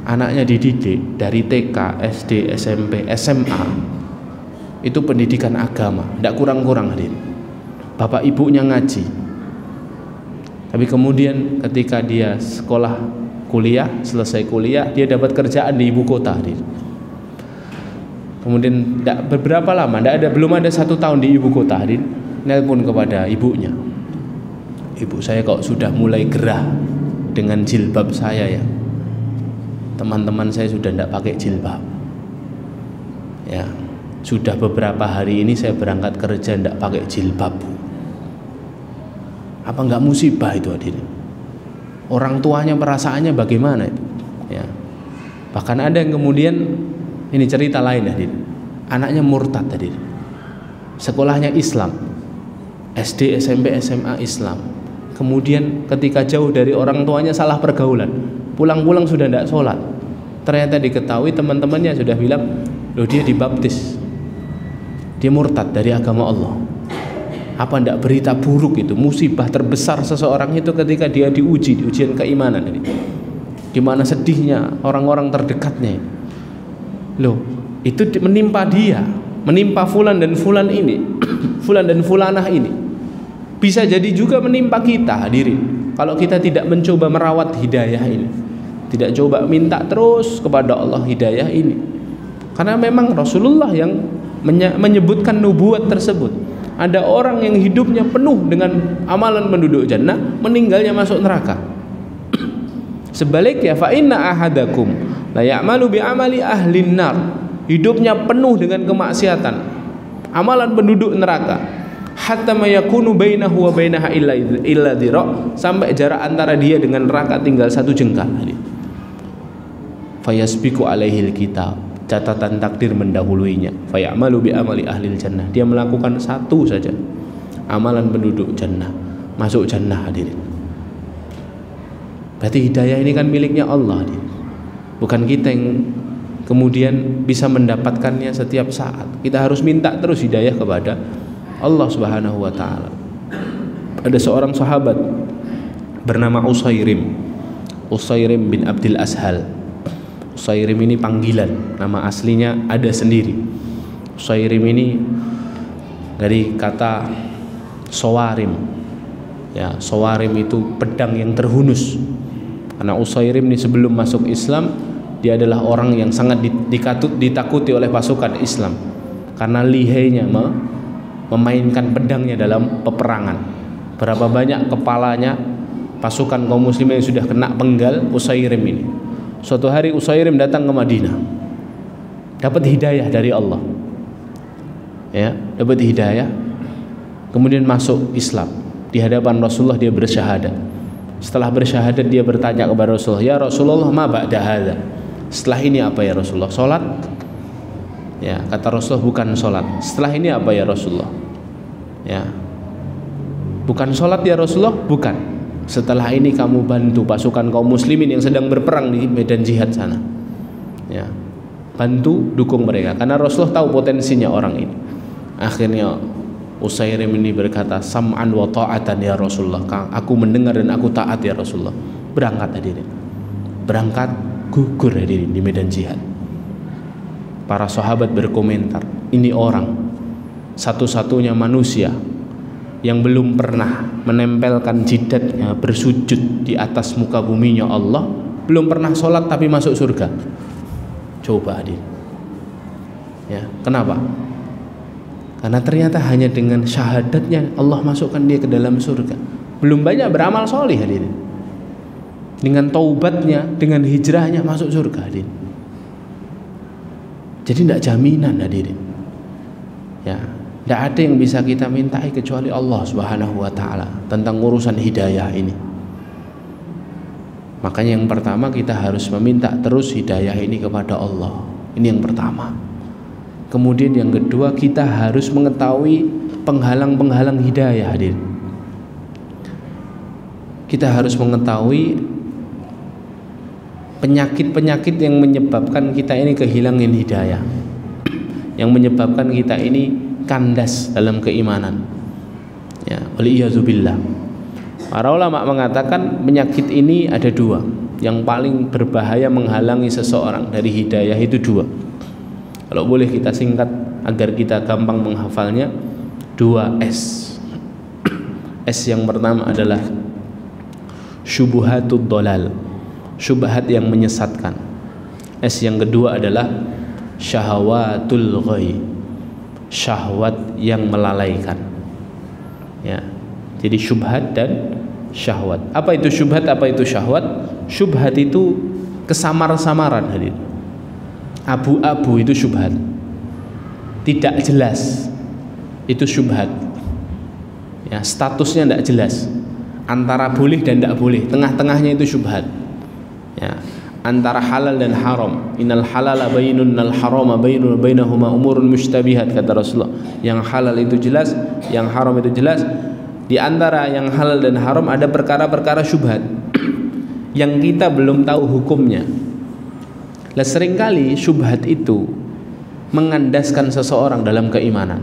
Speaker 1: anaknya dididik dari TK, SD, SMP, SMA. Itu pendidikan agama, tidak kurang-kurang, hadirin. Bapak ibunya ngaji. Tapi kemudian ketika dia sekolah kuliah, selesai kuliah, dia dapat kerjaan di ibu kota. Kemudian beberapa lama, belum ada 1 tahun di ibu kota, nelpon kepada ibunya. Ibu, saya kok sudah mulai gerah dengan jilbab saya ya. Teman-teman saya sudah tidak pakai jilbab. Ya, sudah beberapa hari ini saya berangkat kerja tidak pakai jilbab. Apa enggak musibah itu, hadirin? Orang tuanya perasaannya bagaimana itu? Ya. Bahkan ada yang kemudian, ini cerita lain, hadirin. Anaknya murtad, hadirin. Sekolahnya Islam, SD, SMP, SMA Islam. Kemudian ketika jauh dari orang tuanya salah pergaulan, pulang-pulang sudah tidak sholat. Ternyata diketahui teman-temannya sudah bilang, loh dia dibaptis, dia murtad dari agama Allah. Apa tidak berita buruk itu? Musibah terbesar seseorang itu ketika dia diuji, ujian keimanan ini. Gimana sedihnya orang-orang terdekatnya. Loh, itu menimpa dia, menimpa fulan dan fulan ini, fulan dan fulanah ini. Bisa jadi juga menimpa kita, hadirin. Kalau kita tidak mencoba merawat hidayah ini, tidak coba minta terus kepada Allah hidayah ini. Karena memang Rasulullah yang menyebutkan nubuat tersebut. Ada orang yang hidupnya penuh dengan amalan penduduk jannah, meninggalnya masuk neraka. Sebaliknya, fa inna ahadakum la ya'malu bi amali ahlin nar, hidupnya penuh dengan kemaksiatan, amalan penduduk neraka. Hatta mayakunu bainahu wa bainaha illa dhira', sampai jarak antara dia dengan neraka tinggal 1 jengkal. Fayasbiqu alaihil kitab, catatan takdir mendahuluinya. Fayamalu bi amali ahlil jannah, dia melakukan satu saja amalan penduduk jannah, masuk jannah, hadirin. Berarti hidayah ini kan miliknya Allah, hadirin. Bukan kita yang kemudian bisa mendapatkannya setiap saat. Kita harus minta terus hidayah kepada Allah Subhanahu wa taala. Ada seorang sahabat bernama Usairim bin Abdul Ashal. Usairim ini panggilan, nama aslinya ada sendiri. Usairim ini dari kata sawarim. Ya, sawarim itu pedang yang terhunus. Karena Usairim ini sebelum masuk Islam, dia adalah orang yang sangat ditakuti oleh pasukan Islam karena lihainya memainkan pedangnya dalam peperangan. Berapa banyak kepalanya pasukan kaum muslimin yang sudah kena penggal Usairim ini. Suatu hari Usairim datang ke Madinah, dapat hidayah dari Allah, ya, dapat hidayah, kemudian masuk Islam. Di hadapan Rasulullah dia bersyahadat. Setelah bersyahadat dia bertanya kepada Rasulullah, ya Rasulullah, ma ba'da hadza? Setelah ini apa ya Rasulullah? Salat? Ya, kata Rasulullah, bukan salat. Setelah ini apa ya Rasulullah? Ya, bukan salat ya Rasulullah? Bukan. Setelah ini kamu bantu pasukan kaum muslimin yang sedang berperang di medan jihad sana. Ya, bantu, dukung mereka. Karena Rasulullah tahu potensinya orang ini. Akhirnya Usairim ini berkata, sam'an wa ta'atan ya Rasulullah. Aku mendengar dan aku taat ya Rasulullah. Berangkat hadirin. Berangkat, gugur hadirin di medan jihad. Para sahabat berkomentar, ini orang satu-satunya manusia yang belum pernah menempelkan jidatnya bersujud di atas muka buminya Allah, belum pernah sholat tapi masuk surga. Coba hadir. Ya, kenapa? Karena ternyata hanya dengan syahadatnya Allah masukkan dia ke dalam surga. Belum banyak beramal soleh hadirin. Dengan taubatnya, dengan hijrahnya masuk surga hadirin. Jadi tidak jaminan hadirin. Ya, tidak ada yang bisa kita mintai kecuali Allah Subhanahu wa taala tentang urusan hidayah ini. Makanya yang pertama kita harus meminta terus hidayah ini kepada Allah. Ini yang pertama. Kemudian yang kedua, kita harus mengetahui penghalang-penghalang hidayah hadirin. Kita harus mengetahui penyakit-penyakit yang menyebabkan kita ini kehilangan hidayah, yang menyebabkan kita ini kandas dalam keimanan. Ya, waliyazubillah. Para ulama mengatakan penyakit ini ada dua. Yang paling berbahaya menghalangi seseorang dari hidayah itu dua. Kalau boleh kita singkat agar kita gampang menghafalnya, 2S. S yang pertama adalah syubhatud dhalal, syubhat yang menyesatkan. S yang kedua adalah syahawatul ghai, syahwat yang melalaikan. Ya. Jadi syubhat dan syahwat. Apa itu syubhat? Apa itu syahwat? Syubhat itu kesamar-samaran hadir. Abu-abu itu syubhat. Tidak jelas itu syubhat. Ya, statusnya tidak jelas. Antara boleh dan tidak boleh, tengah-tengahnya itu syubhat. Ya, antara halal dan haram. Innal halala bainun nal harama bainun bainahuma umurun mushtabihat, kata Rasulullah. Yang halal itu jelas, yang haram itu jelas. Di antara yang halal dan haram ada perkara-perkara syubhat yang kita belum tahu hukumnya. Lah seringkali syubhat itu mengandaskan seseorang dalam keimanan,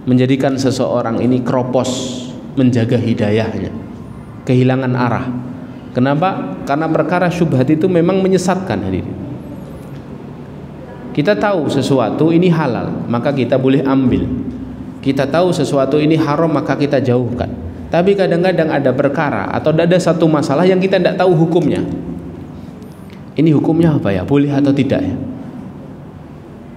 Speaker 1: menjadikan seseorang ini kropos menjaga hidayahnya, kehilangan arah. Kenapa? Karena perkara syubhat itu memang menyesatkan hadirin. Kita tahu sesuatu ini halal, maka kita boleh ambil. Kita tahu sesuatu ini haram, maka kita jauhkan. Tapi kadang-kadang ada perkara atau ada satu masalah yang kita tidak tahu hukumnya. Ini hukumnya apa ya? Boleh atau tidak ya?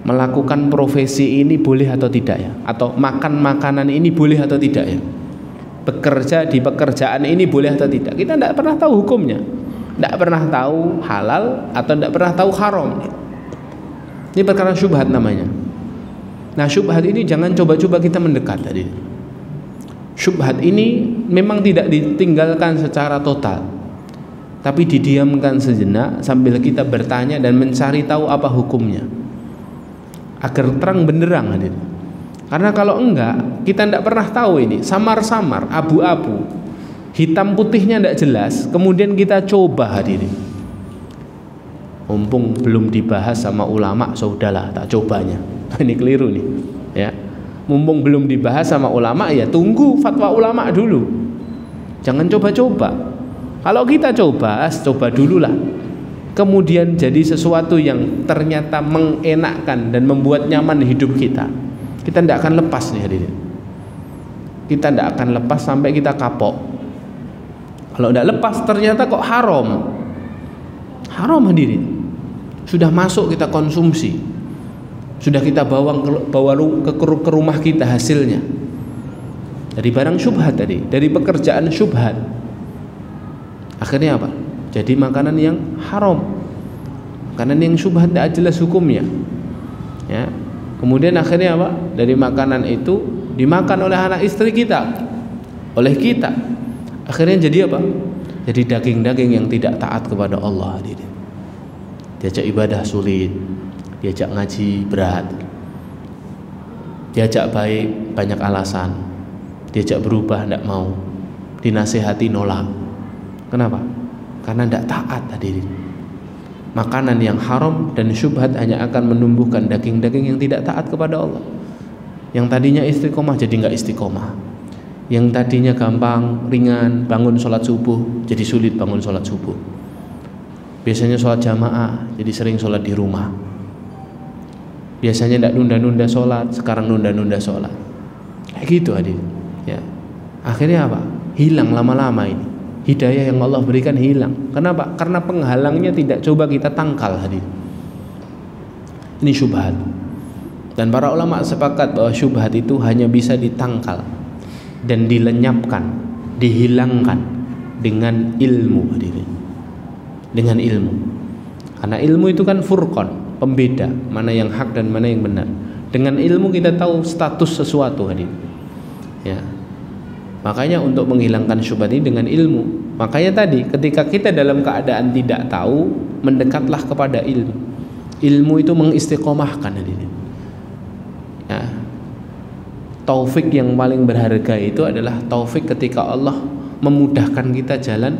Speaker 1: Melakukan profesi ini boleh atau tidak ya? Atau makan makanan ini boleh atau tidak ya? Bekerja di pekerjaan ini boleh atau tidak? Kita tidak pernah tahu hukumnya, tidak pernah tahu halal atau tidak pernah tahu haram. Ini perkara syubhat namanya. Nah, syubhat ini jangan coba-coba kita mendekat tadi. Syubhat ini memang tidak ditinggalkan secara total, tapi didiamkan sejenak sambil kita bertanya dan mencari tahu apa hukumnya agar terang benderang hadir. Karena kalau enggak, kita tidak pernah tahu ini, samar-samar, abu-abu, hitam putihnya tidak jelas, kemudian kita coba hadirin. Mumpung belum dibahas sama ulama, sudahlah tak cobanya. Ini keliru nih, ya. Mumpung belum dibahas sama ulama, ya tunggu fatwa ulama dulu. Jangan coba-coba. Kalau kita coba dululah. Kemudian jadi sesuatu yang ternyata mengenakkan dan membuat nyaman hidup kita. Kita tidak akan lepas nih hadirin. Kita tidak akan lepas sampai kita kapok. Kalau tidak lepas ternyata kok haram. Haram hadirin. Sudah masuk kita konsumsi. Sudah kita bawa ke rumah kita hasilnya. Dari barang syubhat tadi, dari pekerjaan syubhat. Akhirnya apa? Jadi makanan yang haram. Makanan yang syubhat tidak jelas hukumnya. Ya. Kemudian akhirnya apa? Dari makanan itu dimakan oleh anak istri kita, oleh kita. Akhirnya jadi apa? Jadi daging-daging yang tidak taat kepada Allah. Diajak ibadah sulit, diajak ngaji berat, diajak baik banyak alasan, diajak berubah tidak mau, dinasihati nolak. Kenapa? Karena tidak taat hadirin. Makanan yang haram dan syubhat hanya akan menumbuhkan daging-daging yang tidak taat kepada Allah. Yang tadinya istiqomah jadi nggak istiqomah. Yang tadinya gampang, ringan, bangun sholat subuh jadi sulit bangun sholat subuh. Biasanya sholat jamaah jadi sering sholat di rumah. Biasanya tidak nunda-nunda sholat, sekarang nunda-nunda sholat. Kayak gitu hadirin. Ya. Akhirnya apa? Hilang lama-lama ini. Hidayah yang Allah berikan hilang. Kenapa? Karena penghalangnya tidak coba kita tangkal hadirin. Ini syubhat. Dan para ulama sepakat bahwa syubhat itu hanya bisa ditangkal dan dilenyapkan, dihilangkan dengan ilmu hadirin. Dengan ilmu. Karena ilmu itu kan furqan, pembeda mana yang hak dan mana yang benar. Dengan ilmu kita tahu status sesuatu hadirin. Ya. Makanya untuk menghilangkan syubhat ini dengan ilmu. Makanya tadi ketika kita dalam keadaan tidak tahu, mendekatlah kepada ilmu. Ilmu itu mengistiqomahkan hadirin. Ya. Taufik yang paling berharga itu adalah taufik ketika Allah memudahkan kita jalan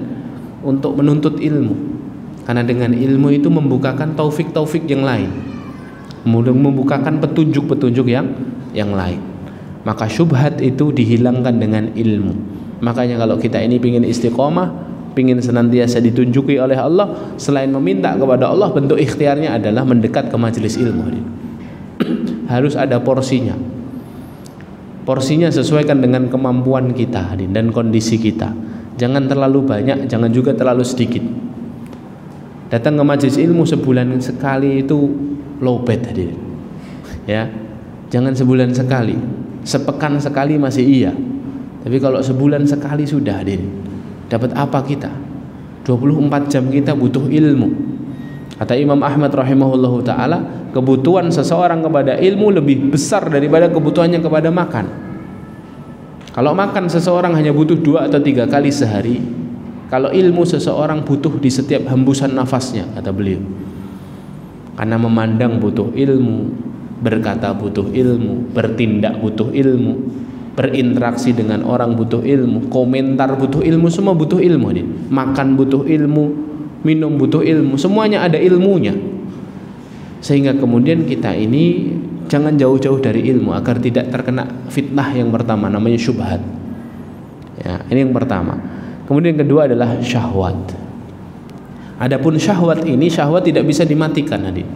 Speaker 1: untuk menuntut ilmu. Karena dengan ilmu itu membukakan taufik-taufik yang lain, membukakan petunjuk-petunjuk yang lain. Maka syubhat itu dihilangkan dengan ilmu. Makanya kalau kita ini ingin istiqomah, ingin senantiasa ditunjuki oleh Allah, selain meminta kepada Allah, bentuk ikhtiarnya adalah mendekat ke majelis ilmu. Harus ada porsinya. Porsinya sesuaikan dengan kemampuan kita dan kondisi kita. Jangan terlalu banyak, jangan juga terlalu sedikit. Datang ke majelis ilmu sebulan sekali itu lowbat hadirin. Ya. Jangan sebulan sekali. Sepekan sekali masih iya. Tapi kalau sebulan sekali sudah hadirin. Dapat apa kita? 24 jam kita butuh ilmu. Kata Imam Ahmad rahimahullahu taala, kebutuhan seseorang kepada ilmu lebih besar daripada kebutuhannya kepada makan. Kalau makan seseorang hanya butuh 2 atau 3 kali sehari. Kalau ilmu seseorang butuh di setiap hembusan nafasnya, kata beliau. Karena memandang butuh ilmu, berkata butuh ilmu, bertindak butuh ilmu, berinteraksi dengan orang butuh ilmu, komentar butuh ilmu, semua butuh ilmu nih. Makan butuh ilmu, minum butuh ilmu, semuanya ada ilmunya. Sehingga kemudian kita ini jangan jauh-jauh dari ilmu agar tidak terkena fitnah yang pertama, namanya syubhat. Ya, ini yang pertama. Kemudian yang kedua adalah syahwat. Adapun syahwat ini, syahwat tidak bisa dimatikan hadirin.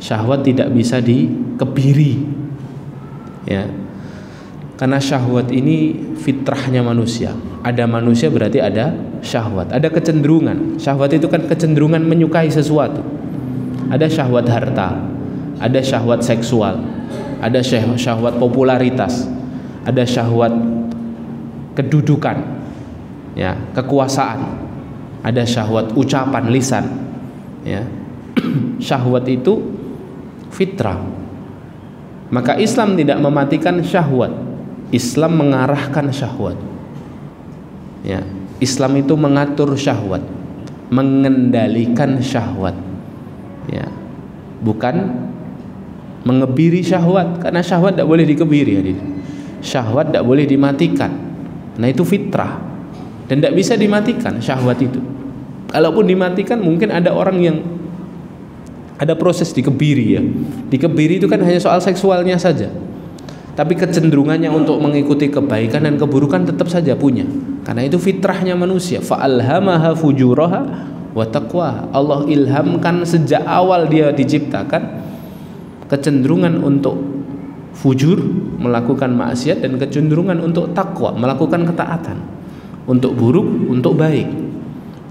Speaker 1: Syahwat tidak bisa dikebiri. Ya. Karena syahwat ini fitrahnya manusia. Ada manusia berarti ada syahwat, ada kecenderungan. Syahwat itu kan kecenderungan menyukai sesuatu. Ada syahwat harta, ada syahwat seksual, ada syahwat popularitas, ada syahwat kedudukan, ya, kekuasaan, ada syahwat ucapan lisan, ya. Syahwat itu fitrah. Maka Islam tidak mematikan syahwat, Islam mengarahkan syahwat, ya. Islam itu mengatur syahwat, mengendalikan syahwat, ya, bukan mengebiri syahwat. Karena syahwat tidak boleh dikebiri, hadir. Syahwat tidak boleh dimatikan. Nah, itu fitrah dan tidak bisa dimatikan syahwat itu. Kalaupun dimatikan, mungkin ada orang yang ada proses dikebiri, ya. Dikebiri itu kan hanya soal seksualnya saja. tapi kecenderungannya untuk mengikuti kebaikan dan keburukan tetap saja punya. Karena itu fitrahnya manusia. Fa'alhamaha fujuraha wa taqwaha. Allah ilhamkan sejak awal dia diciptakan kecenderungan untuk fujur, melakukan maksiat, dan kecenderungan untuk takwa, melakukan ketaatan, untuk buruk, untuk baik.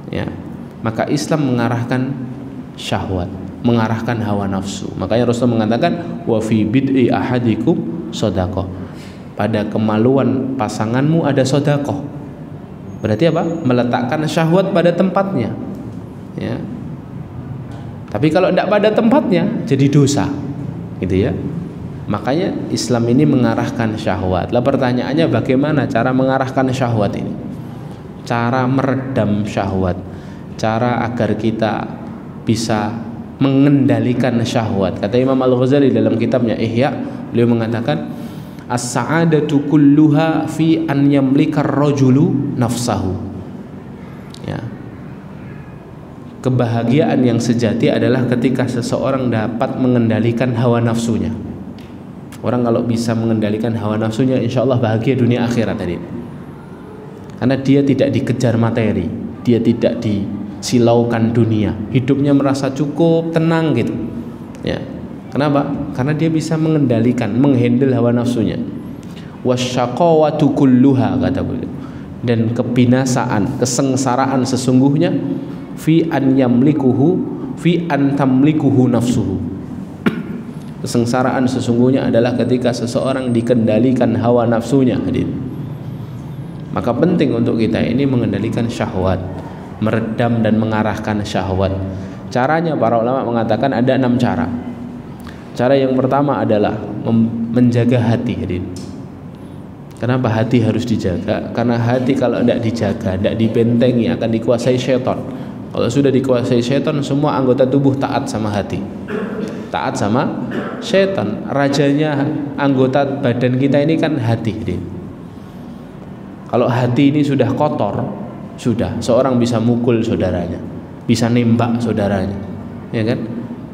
Speaker 1: Ya, maka Islam mengarahkan syahwat, mengarahkan hawa nafsu. Makanya Rasul mengatakan wa fi bid'i ahadikum shadaqah. Pada kemaluan pasanganmu ada sedekah. Berarti apa? Meletakkan syahwat pada tempatnya. Ya. Tapi kalau tidak pada tempatnya jadi dosa. Gitu ya. Makanya Islam ini mengarahkan syahwat. Lah pertanyaannya bagaimana cara mengarahkan syahwat ini? Cara meredam syahwat, cara agar kita bisa mengendalikan syahwat. Kata Imam Al-Ghazali dalam kitabnya Ihya, beliau mengatakan as-sa'adatu kulluha fi an yamlika ar-rajulu nafsahu. Ya. Kebahagiaan yang sejati adalah ketika seseorang dapat mengendalikan hawa nafsunya. Orang kalau bisa mengendalikan hawa nafsunya, insya Allah bahagia dunia akhirat tadi. Karena dia tidak dikejar materi, dia tidak disilaukan dunia, hidupnya merasa cukup, tenang gitu. Ya. Kenapa? Karena dia bisa mengendalikan, menghandle hawa nafsunya. Wasyaqawatu kulluha, kata beliau. Dan kebinasaan, kesengsaraan sesungguhnya fi an yamlikuhu, fi an tamlikuhu nafsuhu. Kesengsaraan sesungguhnya adalah ketika seseorang dikendalikan hawa nafsunya. Maka penting untuk kita ini mengendalikan syahwat, meredam dan mengarahkan syahwat. Caranya para ulama mengatakan ada 6 cara. Cara yang pertama adalah menjaga hati. Kenapa hati harus dijaga? Karena hati kalau tidak dijaga, tidak dibentengi, akan dikuasai syaitan. Kalau sudah dikuasai syaitan, semua anggota tubuh taat sama hati, taat sama syaitan. Rajanya anggota badan kita ini kan hati. Kalau hati ini sudah kotor, sudah seorang bisa mukul saudaranya, bisa nembak saudaranya, ya kan?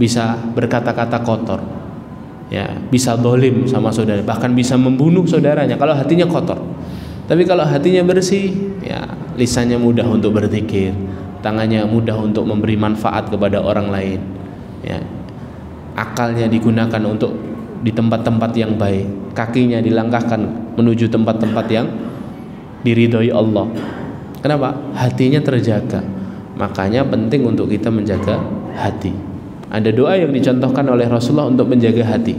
Speaker 1: Bisa berkata-kata kotor, ya, bisa dolim sama saudara, bahkan bisa membunuh saudaranya kalau hatinya kotor. Tapi kalau hatinya bersih, ya, lisannya mudah untuk berzikir, tangannya mudah untuk memberi manfaat kepada orang lain, ya, akalnya digunakan untuk di tempat-tempat yang baik, kakinya dilangkahkan menuju tempat-tempat yang diridhoi Allah. Kenapa? Hatinya terjaga. Makanya penting untuk kita menjaga hati. Ada doa yang dicontohkan oleh Rasulullah untuk menjaga hati.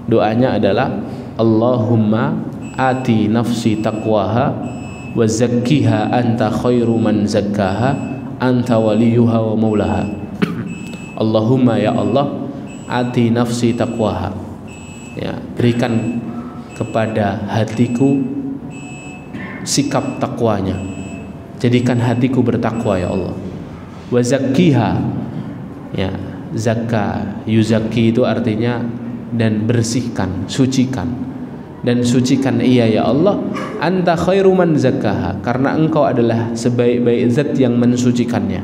Speaker 1: Doanya adalah Allahumma ati nafsi taqwaha wa zakkiha anta khairu man zakkaha anta waliyuha wa maulaha. Allahumma, ya Allah, ati nafsi taqwaha, ya, berikan kepada hatiku sikap takwanya, jadikan hatiku bertakwa ya Allah. Wa zakkiha, ya, zakka, yuzakki itu artinya dan bersihkan, sucikan, dan sucikan ia ya Allah, anta khairu man zakkaha, karena engkau adalah sebaik-baik zat yang mensucikannya.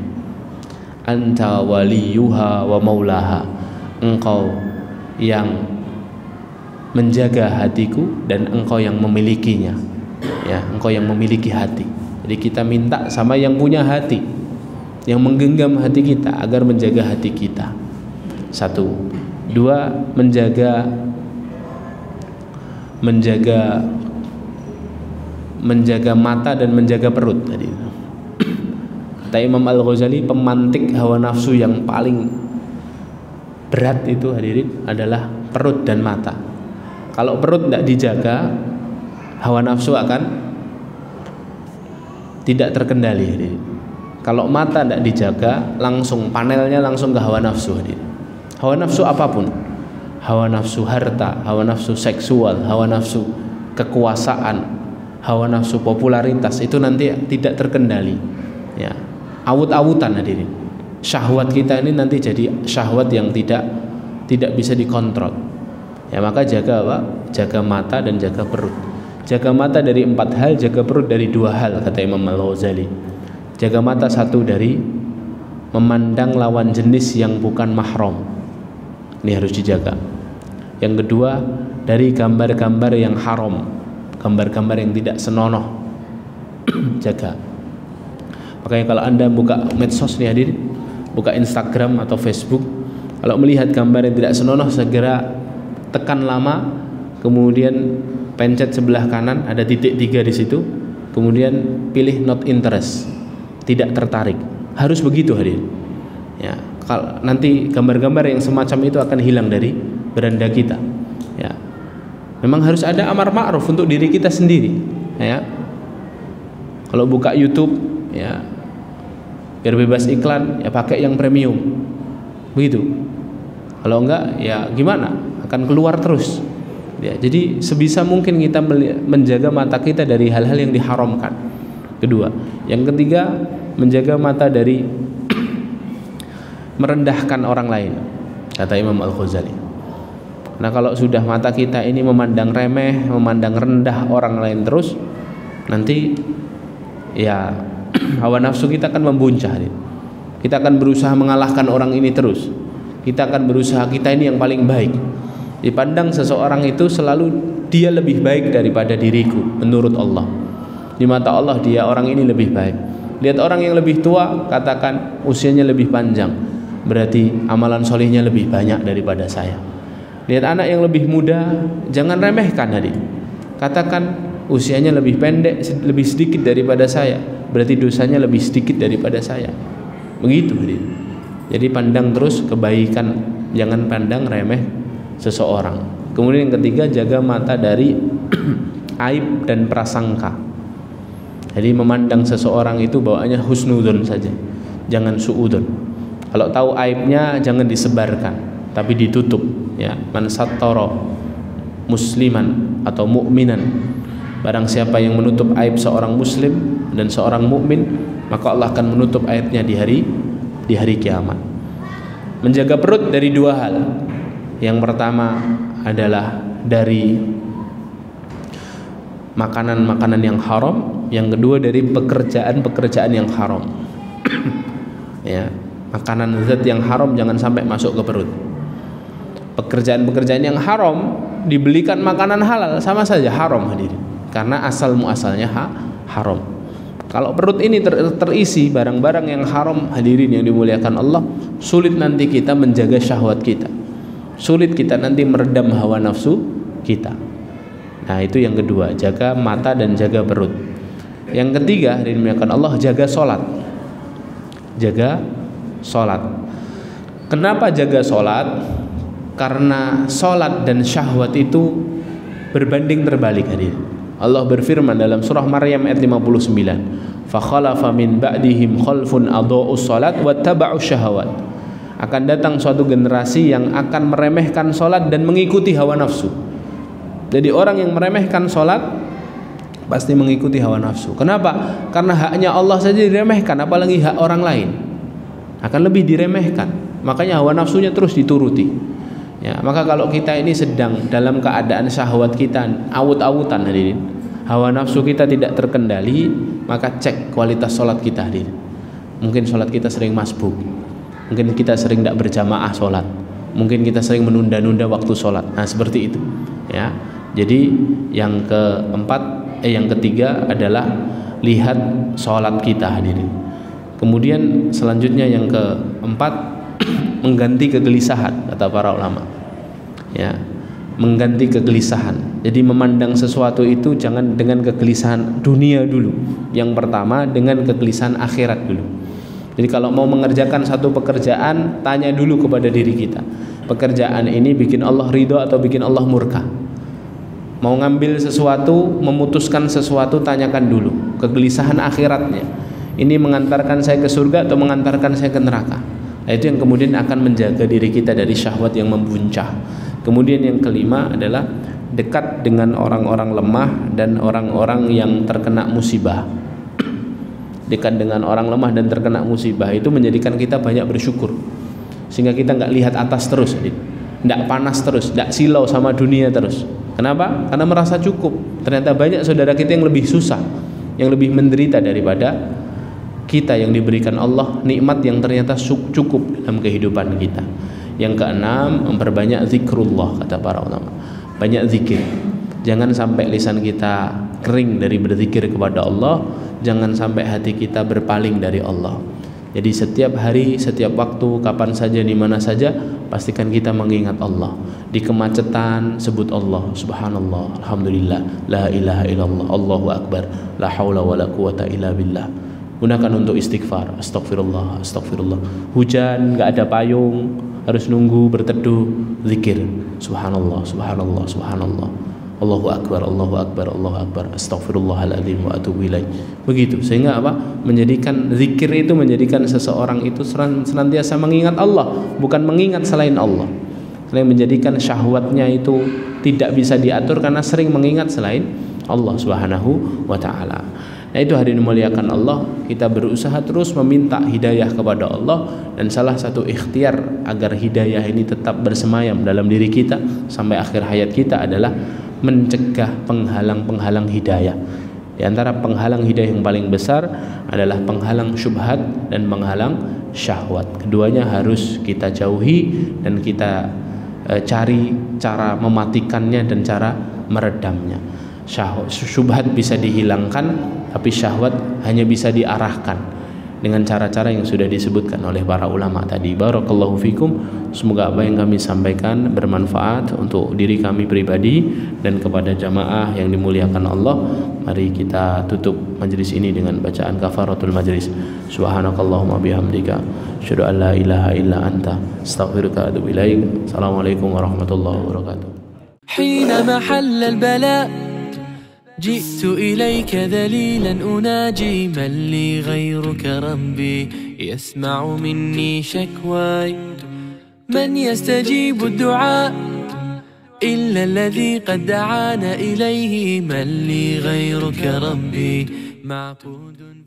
Speaker 1: Anta waliyuha wa maulaha, engkau yang menjaga hatiku dan engkau yang memilikinya, ya, engkau yang memiliki hati. Jadi kita minta sama yang punya hati, yang menggenggam hati kita agar menjaga hati kita. 1. 2, menjaga mata dan menjaga perut tadi. Kata Imam Al-Ghazali, pemantik hawa nafsu yang paling berat itu hadirin adalah perut dan mata. Kalau perut tidak dijaga, hawa nafsu akan tidak terkendali hadirin. Kalau mata tidak dijaga, langsung panelnya langsung ke hawa nafsu hadirin. Hawa nafsu apapun, hawa nafsu harta, hawa nafsu seksual, hawa nafsu kekuasaan, hawa nafsu popularitas, itu nanti tidak terkendali, ya, awut-awutan hadirin. Syahwat kita ini nanti jadi syahwat yang tidak bisa dikontrol. Ya, maka jaga apa? Jaga mata dan jaga perut. Jaga mata dari 4 hal, jaga perut dari 2 hal, kata Imam Al-Ghazali. Jaga mata 1 dari memandang lawan jenis yang bukan mahram. Ini harus dijaga. Yang kedua, dari gambar-gambar yang haram, gambar-gambar yang tidak senonoh. Jaga. Makanya kalau Anda buka medsos nih hadirin, buka Instagram atau Facebook, kalau melihat gambar yang tidak senonoh, segera tekan lama, kemudian pencet sebelah kanan, ada titik 3 di situ, kemudian pilih not interest, tidak tertarik. Harus begitu hadirin. Ya, kalau nanti gambar-gambar yang semacam itu akan hilang dari beranda kita. Ya, memang harus ada amar ma'ruf untuk diri kita sendiri. Ya, kalau buka YouTube, ya biar bebas iklan, ya pakai yang premium, begitu. Kalau enggak, ya gimana? Akan keluar terus. Ya, jadi sebisa mungkin kita menjaga mata kita dari hal-hal yang diharamkan. Kedua, yang ketiga, menjaga mata dari merendahkan orang lain, kata Imam Al-Ghazali. Nah, kalau sudah mata kita ini memandang remeh, memandang rendah orang lain terus, nanti ya hawa nafsu kita akan membuncah. Kita akan berusaha mengalahkan orang ini terus. Kita akan berusaha kita ini yang paling baik. Dipandang seseorang itu selalu dia lebih baik daripada diriku menurut Allah. Di mata Allah dia orang ini lebih baik. Lihat orang yang lebih tua, katakan usianya lebih panjang, berarti amalan solihnya lebih banyak daripada saya. Lihat anak yang lebih muda, jangan remehkan adik. Katakan usianya lebih pendek, lebih sedikit daripada saya, berarti dosanya lebih sedikit daripada saya. Begitu adik. Jadi pandang terus kebaikan, jangan pandang remeh seseorang. Kemudian yang ketiga, jaga mata dari aib dan prasangka. Jadi memandang seseorang itu bawaannya husnudzon saja, jangan suudzon. Kalau tahu aibnya jangan disebarkan, tapi ditutup. Ya, man sattara musliman atau mukminan, barang siapa yang menutup aib seorang muslim dan seorang mukmin, maka Allah akan menutup aibnya di hari kiamat. Menjaga perut dari dua hal. Yang pertama adalah dari makanan-makanan yang haram, yang kedua dari pekerjaan-pekerjaan yang haram. Ya, makanan zat yang haram jangan sampai masuk ke perut. Pekerjaan-pekerjaan yang haram dibelikan makanan halal sama saja haram hadirin, karena asal muasalnya haram. Kalau perut ini terisi barang-barang yang haram hadirin yang dimuliakan Allah, sulit nanti kita menjaga syahwat kita, sulit kita nanti meredam hawa nafsu kita. Nah, itu yang kedua, jaga mata dan jaga perut. Yang ketiga, dimuliakan Allah, jaga sholat. Jaga sholat. Kenapa jaga sholat? Karena sholat dan syahwat itu berbanding terbalik hadir. Allah berfirman dalam surah Maryam ayat 59, "Fakhalafa min ba'dihim khalfun adha'us sholat wattaba'us syahawat." Akan datang suatu generasi yang akan meremehkan sholat dan mengikuti hawa nafsu. Jadi orang yang meremehkan sholat pasti mengikuti hawa nafsu. Kenapa? Karena haknya Allah saja diremehkan, apalagi hak orang lain akan lebih diremehkan. Makanya hawa nafsunya terus dituruti. Ya, maka kalau kita ini sedang dalam keadaan syahwat kita awut-awutan hadirin, hawa nafsu kita tidak terkendali, maka cek kualitas sholat kita hadirin. Mungkin sholat kita sering masbuk, mungkin kita sering tidak berjamaah sholat, mungkin kita sering menunda-nunda waktu sholat. Nah, seperti itu. Ya, jadi yang ketiga adalah lihat sholat kita hadirin. Kemudian selanjutnya yang keempat, mengganti kegelisahan, kata para ulama. Ya, mengganti kegelisahan. Jadi memandang sesuatu itu jangan dengan kegelisahan dunia dulu. Yang pertama dengan kegelisahan akhirat dulu. Jadi kalau mau mengerjakan satu pekerjaan, tanya dulu kepada diri kita, pekerjaan ini bikin Allah ridho atau bikin Allah murka? Mau ngambil sesuatu, memutuskan sesuatu, tanyakan dulu kegelisahan akhiratnya. Ini mengantarkan saya ke surga atau mengantarkan saya ke neraka? Nah, itu yang kemudian akan menjaga diri kita dari syahwat yang membuncah. Kemudian yang kelima adalah dekat dengan orang-orang lemah dan orang-orang yang terkena musibah. Dekat dengan orang lemah dan terkena musibah itu menjadikan kita banyak bersyukur, sehingga kita nggak lihat atas terus, nggak panas terus, nggak silau sama dunia terus. Kenapa? Karena merasa cukup. Ternyata banyak saudara kita yang lebih susah, yang lebih menderita daripada kita yang diberikan Allah nikmat yang ternyata cukup dalam kehidupan kita. Yang keenam, memperbanyak zikrullah, kata para ulama. banyak zikir. Jangan sampai lisan kita kering dari berzikir kepada Allah, jangan sampai hati kita berpaling dari Allah. Jadi setiap hari, setiap waktu, kapan saja, di mana saja, pastikan kita mengingat Allah. Di kemacetan sebut Allah, subhanallah, alhamdulillah, la ilaha illallah, Allahu akbar, la haula wala quwata illa billah. Gunakan untuk istighfar, astagfirullah, astagfirullah. Hujan, nggak ada payung, harus nunggu berteduh, zikir, subhanallah, subhanallah, subhanallah, Allahu akbar, Allahu akbar, Allahu akbar, astagfirullahaladzim wa atubu ilaih. Begitu, sehingga apa? Menjadikan zikir itu menjadikan seseorang itu senantiasa mengingat Allah, bukan mengingat selain Allah. Selain menjadikan syahwatnya itu tidak bisa diatur karena sering mengingat selain Allah Subhanahu wa taala. Nah, itu hadirin dimuliakan Allah, kita berusaha terus meminta hidayah kepada Allah, dan salah satu ikhtiar agar hidayah ini tetap bersemayam dalam diri kita sampai akhir hayat kita adalah mencegah penghalang-penghalang hidayah. Di antara penghalang hidayah yang paling besar adalah penghalang syubhat dan penghalang syahwat. Keduanya harus kita jauhi dan kita cari cara mematikannya dan cara meredamnya. Syubhat bisa dihilangkan, tapi syahwat hanya bisa diarahkan dengan cara-cara yang sudah disebutkan oleh para ulama tadi. Barakallahu fikum. Semoga apa yang kami sampaikan bermanfaat untuk diri kami pribadi dan kepada jamaah yang dimuliakan Allah. Mari kita tutup majlis ini dengan bacaan kafaratul majlis. Subhanakallahumma bihamdika, asyhadu an la ilaha illa anta, astaghfiruka wa atubu ilaik. Assalamualaikum warahmatullahi wabarakatuh.
Speaker 2: Hina mahall al-bala جئت إليك ذليلا أناجي من لي غيرك ربي يسمع مني شكواي من يستجيب الدعاء إلا الذي قد دعانا إليه من لي غيرك ربي معبود